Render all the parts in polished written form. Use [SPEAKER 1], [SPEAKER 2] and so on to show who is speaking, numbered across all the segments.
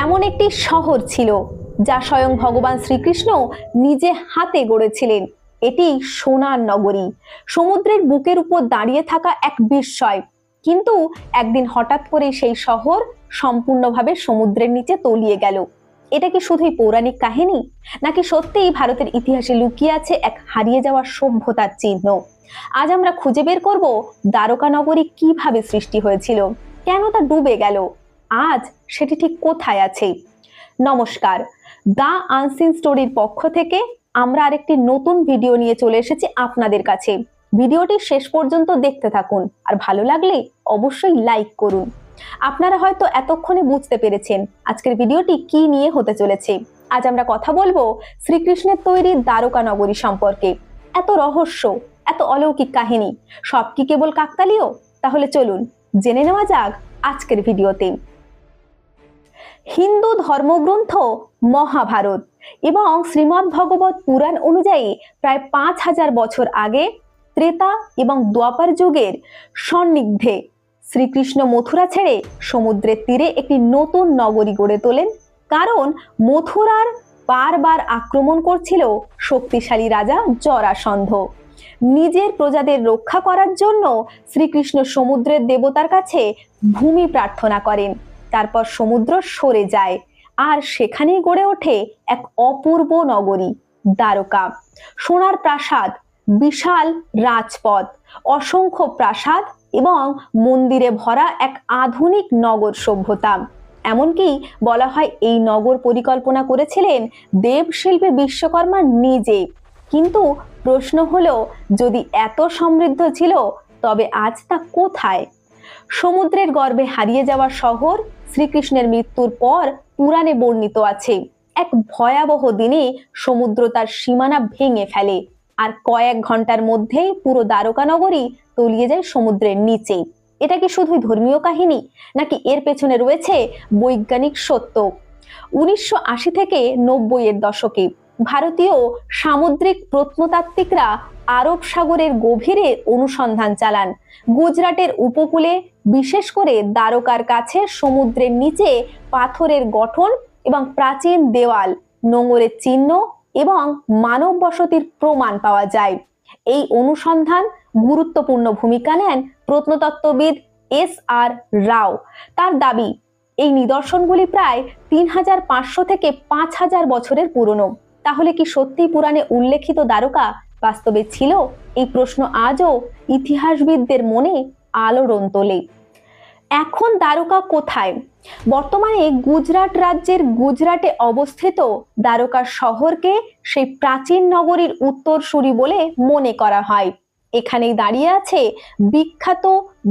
[SPEAKER 1] এমন একটি শহর ছিল যা স্বয়ং ভগবান শ্রীকৃষ্ণ নিজে হাতে গড়েছিলেন। এটি সোনার নগরী, সমুদ্রের বুকের উপর দাঁড়িয়ে থাকা এক বিস্ময়। কিন্তু একদিন হঠাৎ করে সেই শহর সম্পূর্ণভাবে সমুদ্রের নিচে তলিয়ে গেল। এটা কি শুধুই পৌরাণিক কাহিনী, নাকি সত্যিই ভারতের ইতিহাসে লুকিয়ে আছে এক হারিয়ে যাওয়া সভ্যতার চিহ্ন? আজ আমরা খুঁজে বের করব দ্বারকা নগরী কিভাবে সৃষ্টি হয়েছিল, কেন তা ডুবে গেল, আজ সেটি ঠিক কোথায় আছে। নমস্কার, দ্য আনসিন স্টোরির পক্ষ থেকে আমরা আরেকটি নতুন ভিডিও নিয়ে চলে এসেছি আপনাদের কাছে। ভিডিওটি শেষ পর্যন্ত দেখতে থাকুন, আর ভালো লাগলে অবশ্যই লাইক করুন। আপনারা হয়তো এতক্ষণে বুঝতে পেরেছেন আজকের ভিডিওটি কি নিয়ে হতে চলেছে। আজ আমরা কথা বলবো শ্রীকৃষ্ণের তৈরি দ্বারকা নগরী সম্পর্কে। এত রহস্য, এত অলৌকিক কাহিনী, সব কি কেবল কাকতালীয়? তাহলে চলুন জেনে নেওয়া যাক আজকের ভিডিওতে। হিন্দু ধর্মগ্রন্থ মহাভারত এবং শ্রীমদ্ ভগবত পুরাণ অনুযায়ী প্রায় 5000 বছর আগে ত্রেতা এবং দ্বাপর যুগের সন্নিগ্ধে শ্রীকৃষ্ণ মথুরা ছেড়ে সমুদ্রের তীরে একটি নতুন নগরী গড়ে তোলেন। কারণ মথুরার বারবার আক্রমণ করছিল শক্তিশালী রাজা জরাসন্ধ। নিজের প্রজাদের রক্ষা করার জন্য শ্রীকৃষ্ণ সমুদ্রের দেবতার কাছে ভূমি প্রার্থনা করেন। তারপর সমুদ্র সরে যায়, আর সেখানেই গড়ে ওঠে এক অপূর্ব নগরী দ্বারকা। সোনার প্রাসাদ, বিশাল রাজপথ, অসংখ্য প্রাসাদ এবং মন্দিরে ভরা এক আধুনিক নগর সভ্যতা। এমনকি বলা হয় এই নগর পরিকল্পনা করেছিলেন দেবশিল্পী বিশ্বকর্মা নিজে। কিন্তু প্রশ্ন হলো, যদি এত সমৃদ্ধ ছিল তবে আজ তা কোথায়? সমুদ্রের গর্ভে হারিয়ে যাওয়া শহর শ্রীকৃষ্ণের মৃত্যুর পর পুরাণে বর্ণিত আছে। এক ভয়াবহ দিনে সমুদ্র তার সীমানা ভেঙে ফেলে, আর কয়েক ঘন্টার মধ্যেই পুরো দ্বারকা নগরী তলিয়ে যায় সমুদ্রের নিচে। এটা কি শুধুই ধর্মীয় কাহিনী, নাকি এর পেছনে রয়েছে বৈজ্ঞানিক সত্য? 1980 থেকে 90 এর দশকে ভারতীয় সামুদ্রিক প্রত্নতাত্ত্বিকরা আরব সাগরের গভীরে অনুসন্ধান চালান। গুজরাটের উপকূলে, বিশেষ করে দ্বারকার কাছে সমুদ্রের নিচে পাথরের গঠন এবং প্রাচীন দেওয়াল, নোঙরের চিহ্ন এবং মানব বসতির প্রমাণ পাওয়া যায়। এই অনুসন্ধান গুরুত্বপূর্ণ ভূমিকা নেন প্রত্নতত্ত্ববিদ S.R. রাও। তার দাবি, এই নিদর্শনগুলি প্রায় 3500 থেকে 5000 বছরের পুরনো। তাহলে কি সত্যি পুরাণে উল্লেখিত দ্বারকা বাস্তবে ছিল? এই প্রশ্ন আজও ইতিহাসবিদদের মনে আলোড়ন তোলে। এখন দ্বারকা কোথায়? বর্তমানে গুজরাট রাজ্যের গুজরাটে অবস্থিত দ্বারকা শহরকে সেই প্রাচীন নগরীর উত্তরসূরি বলে মনে করা হয়। এখানেই দাঁড়িয়ে আছে বিখ্যাত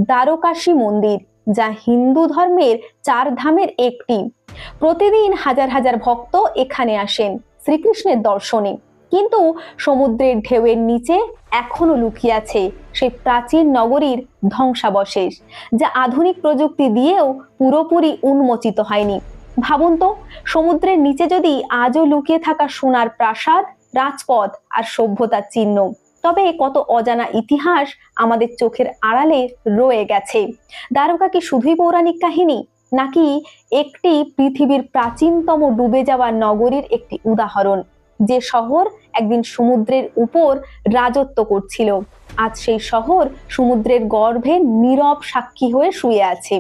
[SPEAKER 1] দ্বারকাশী মন্দির, যা হিন্দু ধর্মের 4 ধামের একটি। প্রতিদিন হাজার হাজার ভক্ত এখানে আসেন শ্রীকৃষ্ণের দর্শনে। কিন্তু সমুদ্রের ঢেউয়ের নিচে এখনো লুকিয়ে আছে সেই প্রাচীন নগরীর ধ্বংসাবশেষ, যা আধুনিক প্রযুক্তি দিয়েও পুরোপুরি উন্মোচিত হয়নি। ভাবুন তো, সমুদ্রের নিচে যদি আজও লুকিয়ে থাকা সোনার প্রাসাদ, রাজপথ আর সভ্যতার চিহ্ন, তবে কত অজানা ইতিহাস আমাদের চোখের আড়ালে রয়ে গেছে। দ্বারকা কি শুধুই পৌরাণিক কাহিনী, নাকি একটি পৃথিবীর প্রাচীনতম ডুবে যাওয়া নগরীর একটি উদাহরণ? যে শহর একদিন সমুদ্রের উপর রাজত্ব করছিল, আজ সেই শহর সমুদ্রের গর্ভে নীরব সাক্ষী হয়ে শুয়ে আছে।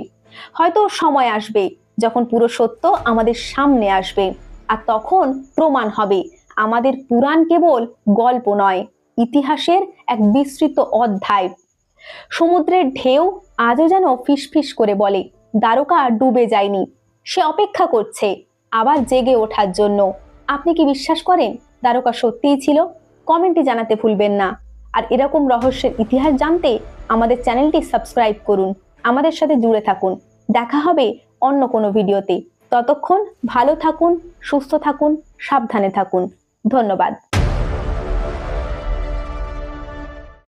[SPEAKER 1] হয়তো সময় আসবে যখন পুরো সত্য আমাদের সামনে আসবে, আর তখন প্রমাণ হবে আমাদের পুরাণ কেবল গল্প নয়, ইতিহাসের এক বিস্তৃত অধ্যায়। সমুদ্রের ঢেউ আজও যেন ফিসফিস করে বলে, দ্বারকা ডুবে যায়নি, সে অপেক্ষা করছে আবার জেগে ওঠার জন্য। আপনি কি বিশ্বাস করেন দ্বারকা সত্যিই ছিল? কমেন্টে জানাতে ভুলবেন না। আর এরকম রহস্যের ইতিহাস জানতে আমাদের চ্যানেলটি সাবস্ক্রাইব করুন, আমাদের সাথে জুড়ে থাকুন। দেখা হবে অন্য কোনো ভিডিওতে। ততক্ষণ ভালো থাকুন, সুস্থ থাকুন, সাবধানে থাকুন। ধন্যবাদ।